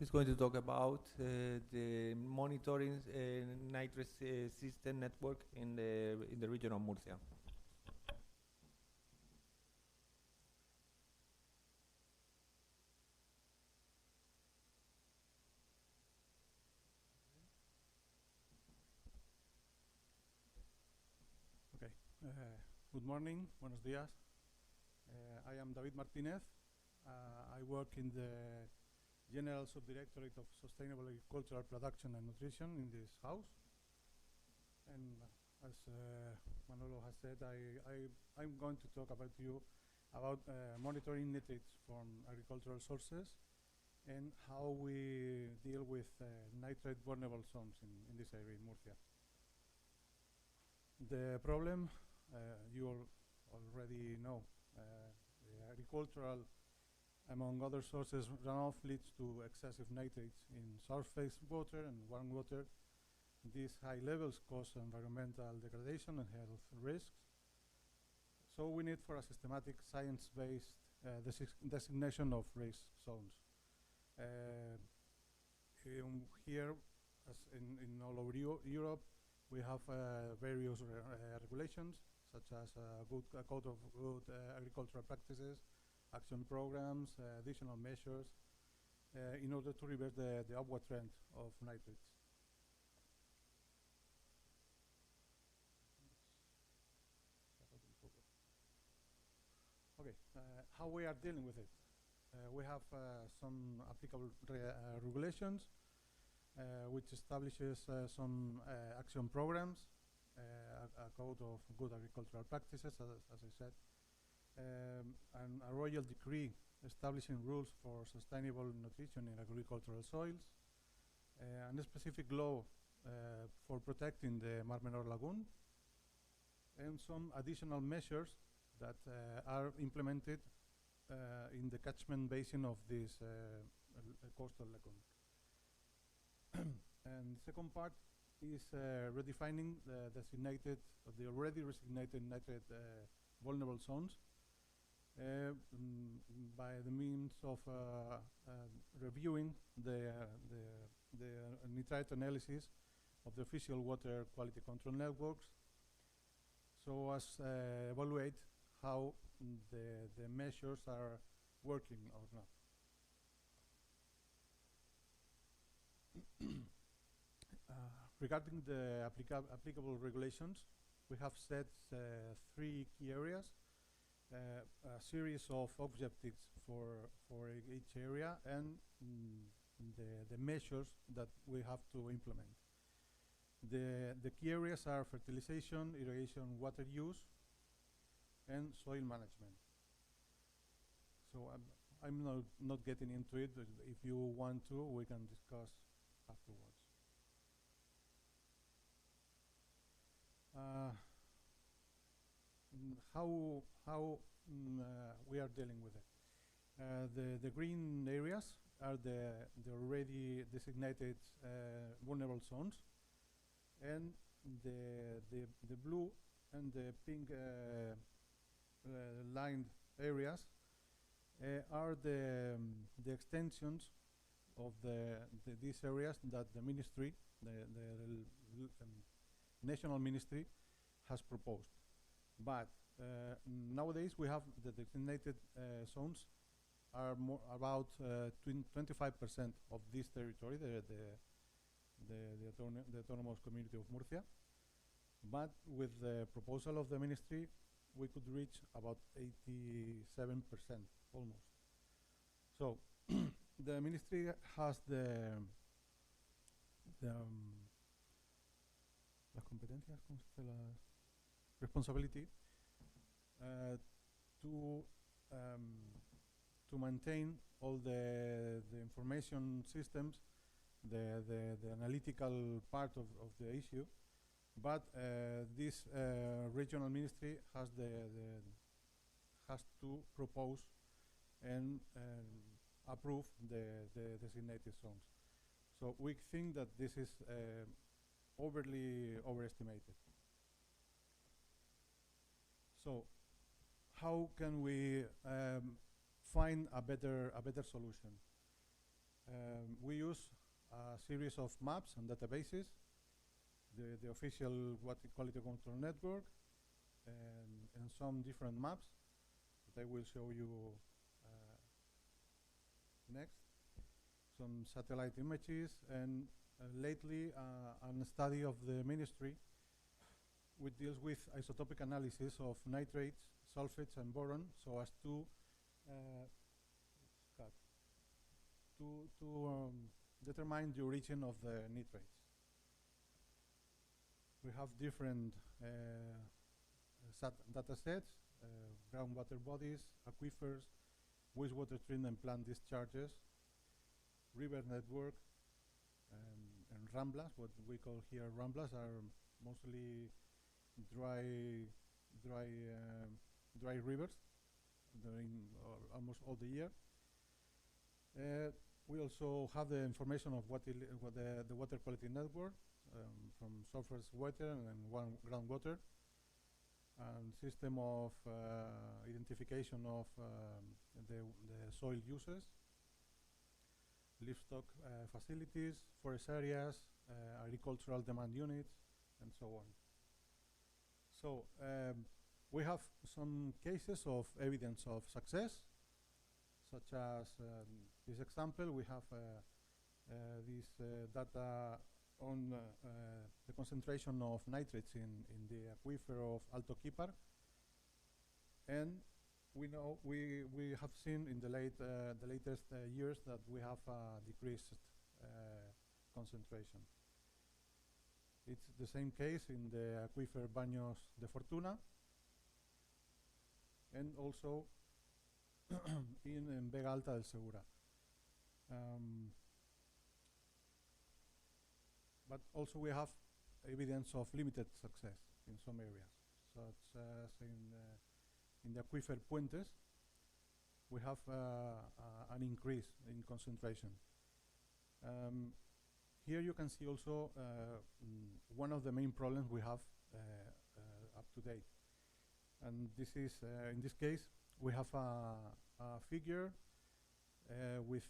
He's going to talk about the monitoring nitrates system network in the region of Murcia. Okay. Good morning. Buenos días. I am David Martínez. I work in the General Sub-directorate of Sustainable Agricultural Production and Nutrition in this house. And as Manolo has said, I'm going to talk about monitoring nitrates from agricultural sources and how we deal with nitrate vulnerable zones in this area in Murcia. The problem you already know. The agricultural, among other sources, runoff leads to excessive nitrates in surface water and groundwater. These high levels cause environmental degradation and health risks. So we need for a systematic science-based designation of risk zones. Here, as in all over Europe, we have various regulations, such as a code of good agricultural practices, action programs, additional measures, in order to reverse the upward trend of nitrates. Okay, how we are dealing with it? We have some applicable regulations, which establishes some action programs, a code of good agricultural practices, as I said, and a royal decree establishing rules for sustainable nutrition in agricultural soils, and a specific law for protecting the Mar Menor Lagoon, and some additional measures that are implemented in the catchment basin of this coastal lagoon. And the second part is redefining the already designated nitrate vulnerable zones by the means of reviewing the nitrate analysis of the official water quality control networks, so as evaluate how the measures are working or not. Regarding the applicable regulations, we have set 3 key areas, a series of objectives for each area, and the measures that we have to implement. The key areas are fertilization, irrigation, water use, and soil management. So I'm not getting into it, but if you want to, we can discuss afterwards. How we are dealing with it. The green areas are the already designated vulnerable zones, and the blue and the pink lined areas are the extensions of these areas that the ministry, the national ministry, has proposed. But nowadays we have the designated zones are about 25% of this territory, the autonomous community of Murcia. But with the proposal of the ministry, we could reach about 87% almost. So the ministry has the las competencias, ¿cómo se dice? La responsibility to maintain all the information systems, the analytical part of the issue, but this regional ministry has to propose and approve the designated zones. So we think that this is overestimated. So how can we find a better solution? We use a series of maps and databases, the official water quality control network, and some different maps that I will show you next. Some satellite images, and lately a study of the ministry which deals with isotopic analysis of nitrates, sulfates, and boron, so as to determine the origin of the nitrates. We have different data sets, groundwater bodies, aquifers, wastewater treatment plant discharges, river network, and ramblas. What we call here ramblas are mostly dry rivers during almost all the year. We also have the information of the water quality network from surface water and groundwater, and system of identification of the soil uses, livestock facilities, forest areas, agricultural demand units, and so on. So we have some cases of evidence of success, such as this example. We have this data on the concentration of nitrates in the aquifer of Alto Quipar, and we know we have seen in the latest years that we have a decreased concentration. It's the same case in the aquifer Baños de Fortuna, and also in Vega Alta del Segura. But also we have evidence of limited success in some areas, such as in the aquifer Puentes. We have an increase in concentration. Here you can see also one of the main problems we have up to date. And this is, in this case, we have a figure with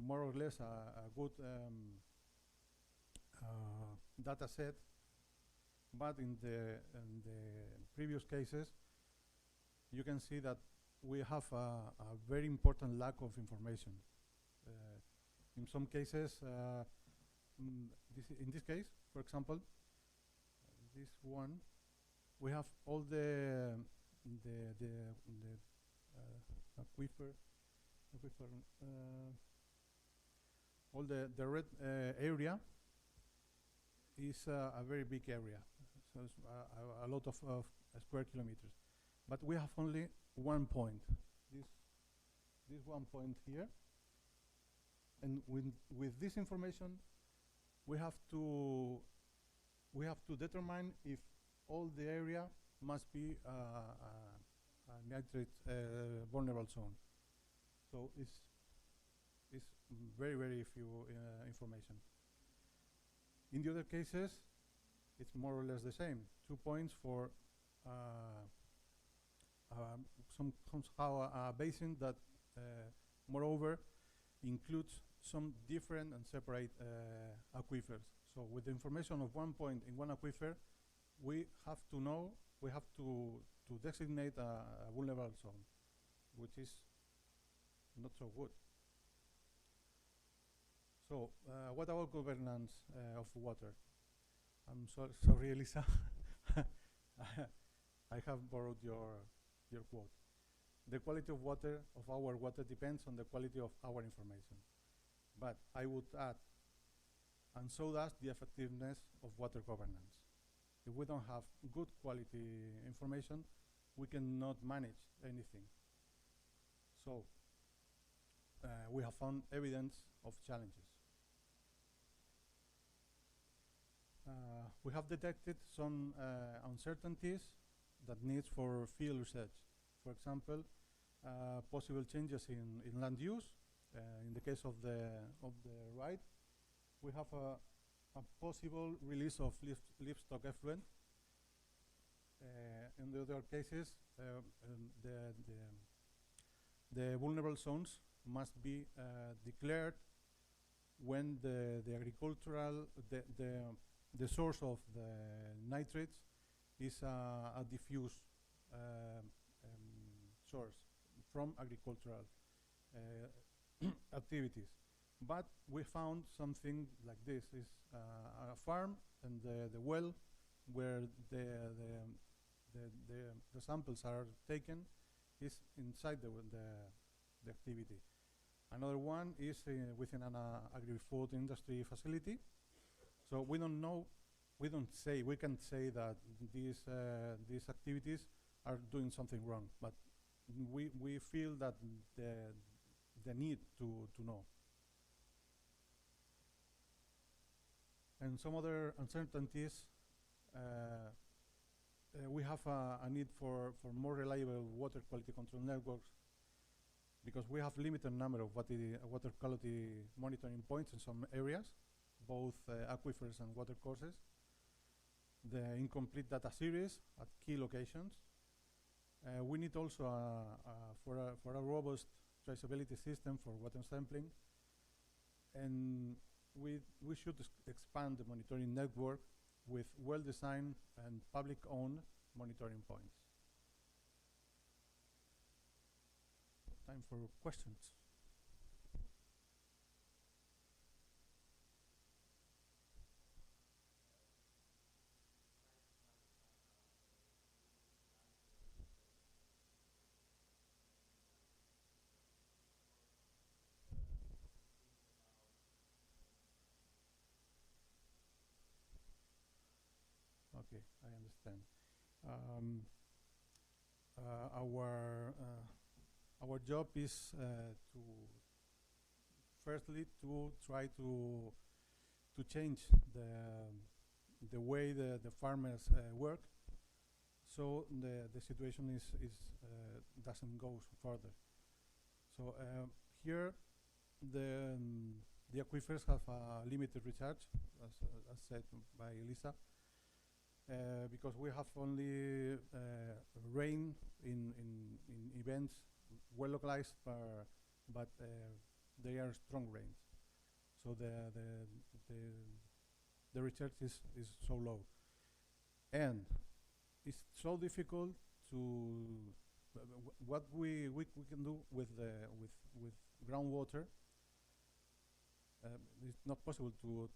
more or less a good data set, but in the previous cases, you can see that we have a very important lack of information. In some cases, in this case, for example, this one, we have all the aquifer, all the red area is a very big area, so it's a lot of square kilometers. But we have only one point, this 1 point here, and with this information, we have to determine if all the area must be a nitrate vulnerable zone. So it's very, very few information. In the other cases, it's more or less the same. 2 points for somehow a basin that, moreover, includes some different and separate aquifers. So with the information of 1 point in one aquifer, we have to know, we have to designate a vulnerable zone, which is not so good. So what about governance of water? I'm sorry, Elisa. I have borrowed your quote. The quality of water, of our water, depends on the quality of our information. But I would add, and so does the effectiveness of water governance. If we don't have good quality information, we cannot manage anything. So we have found evidence of challenges. We have detected some uncertainties that needs for field research. For example, possible changes in land use. In the case of the right, we have a possible release of livestock effluent. In the other cases, the vulnerable zones must be declared when the agricultural, the source of the nitrates is a diffuse source from agricultural activities. But we found something like this: is a farm, and the well where the samples are taken is inside the activity. Another one is within an agri-food industry facility. So we don't know, we can't say that these activities are doing something wrong, but we feel that the need to know. And some other uncertainties, we have a need for more reliable water quality control networks, because we have limited number of water quality monitoring points in some areas, both aquifers and water courses. The incomplete data series at key locations. We need also for a robust traceability system for water sampling, and we should expand the monitoring network with well-designed and public-owned monitoring points. Time for questions. Okay, I understand. Our job is to firstly to try to change the way the farmers work, so the situation is doesn't go further. So here the aquifers have a limited recharge, as said by Elisa. Because we have only rain in events, well localized, but they are strong rains. So the recharge is so low, and it's so difficult to what we can do with groundwater. It's not possible to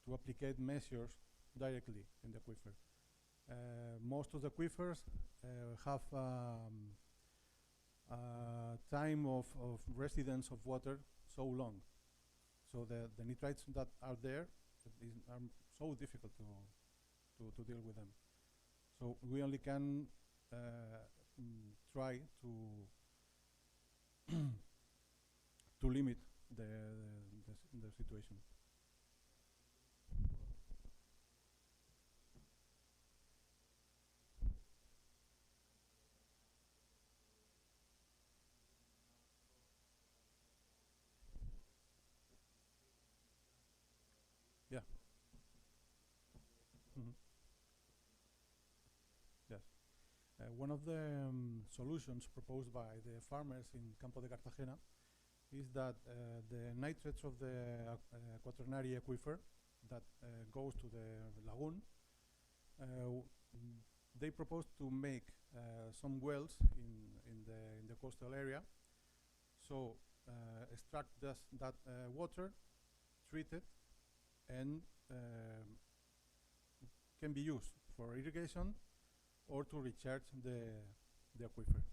apply measures directly in the aquifer. Most of the aquifers have time of residence of water so long, so the nitrates that are there are so difficult to deal with them. So we only can try to to limit the situation. Yeah. Mm-hmm. Yes. One of the solutions proposed by the farmers in Campo de Cartagena is that the nitrates of the quaternary aquifer that goes to the lagoon, they propose to make some wells in the coastal area, so extract that water, treat it, and can be used for irrigation or to recharge the aquifer.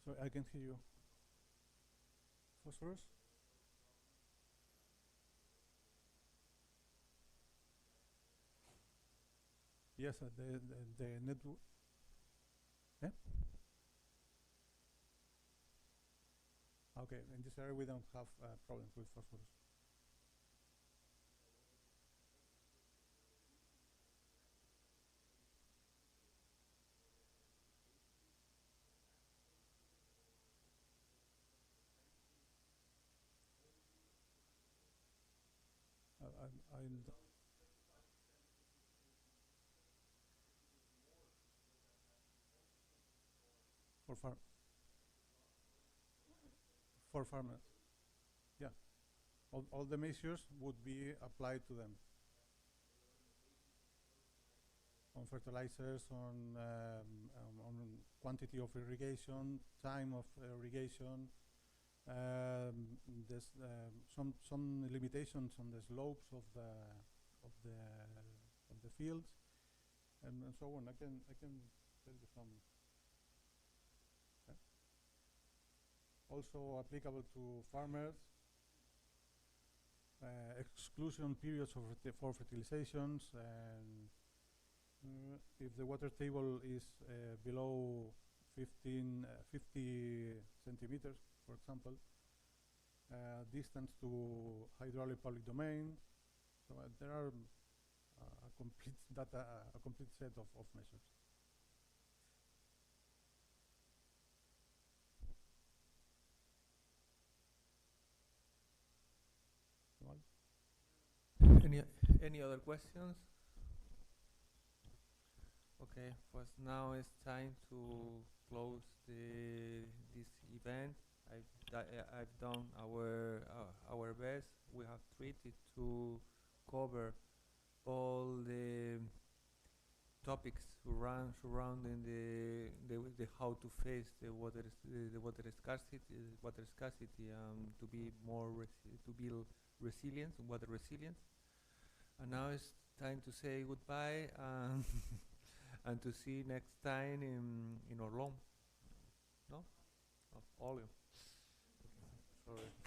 So I can hear you. Phosphorus? Yes, the network. Yeah? Okay, in this area we don't have problems with phosphorus. for farmers. Yeah, all the measures would be applied to them. On fertilizers, on quantity of irrigation, time of irrigation. There's some limitations on the slopes of the fields, and so on. I can tell you some. Okay. Also applicable to farmers. Exclusion periods for fertilizations, and if the water table is below 50 centimeters, for example, distance to hydraulic public domain. So there are a complete set of measures. Any other questions? Okay, but now it's time to close this event. I've done our best. We have tried to cover all the topics surrounding the how to face the water scarcity, to be more to build resilience, water resilience. And now it's time to say goodbye and to see next time in Orlom. No? All you. Sorry.